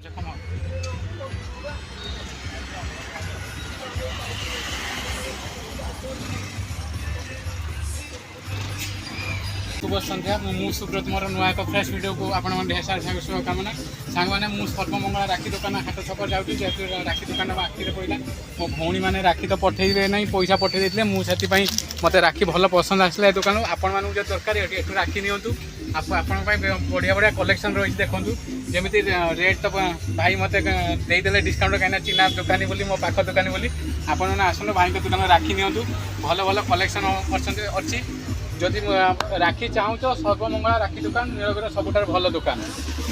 शुभ संध्या मु सुब्रत मोर नुआ एक फ्रेश वीडियो को आपण ढेर सारा शुभकामना सांग मैंने मुझ सर्वमंगला राखी दुकान हाट छक जाऊँगी जेहतु राखी दुकान आखिरे पड़ा मो भौणी मैंने राखी तो पठेबे ना पैसा पठे देते मुझे मत राखी भल पसंद आसला दुकान आपण मानू जो दरकार ये राखी नियंतु आपण बढ़िया बढ़िया कलेक्शन रही देखूँ जमी रेट तो भाई मत देदेले डिस्काउंट कहीं चिन्ह दुकानी बोली मो पाख दुकानी बोली आपण आसन भाई दुकान राखी नियंतु भल भल कलेक्शन अच्छी जदि राखी चाहूँ तो सर्वमंगला राखी दुकान नीलगिरी सबुठार भल दुकान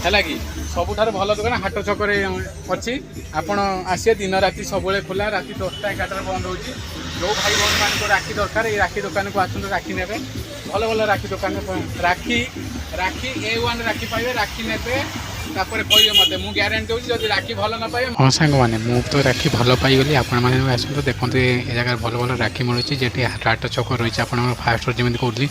है कि सबुठार भल दुकान हाट छक अच्छी आपण आसिए दिन राति सब खोला राति 10टा 11टा बंद हो जो भाई बहन मान राखी दरकार ये राखी दुकान को आसतु राखी ने भल भल राखी दुकान राखी राखी A1 राखी पाइबे राखी ने तापर कहिए मते मु ग्यारंटी दूँ जब राखी भल न पाए हाँ सांग मैंने मु तो राखी भल पाइगली आपने आसतु देखते ये जगह भल भल राखी मिलूँ जी हाट छक रही है फास्ट जमी कहली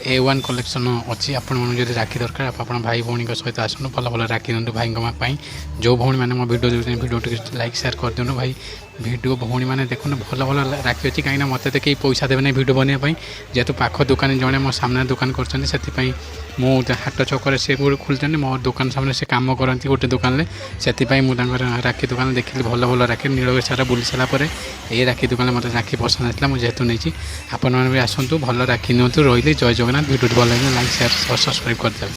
A1 कलेक्शन अच्छी आपड़ी राखी दरकार आप भाई भौणी सहित आसनु भल भल राखी दिखाँ भाई जो भौणी मैंने मो वीडियो देखते वीडियो लाइक शेयर कर दिखाँ भाई वीडियो भौणी मैंने देखो भल भल राखी अच्छी कहीं मत तो कहीं पैसा देवे ना वीडियो बनवाई जेहेतु पाख दुकान जड़े मो सामने दुकान कर मुझे हाट छक से खोलते मो दुकान सामने से कम करती गोटे दुकान से राखी दुकान देखिए भल भल राखी नीलगिरी सारा बुली सारापर ये राखी दुकान मत राखी पसंद आसला मुझे जेहेतु नहीं आपण मैंने भी आसतु भल राखी नियंतु रही जय जगन्नाथ वीडियो भल लाइक शेयर सब्सक्राइब कर देवे।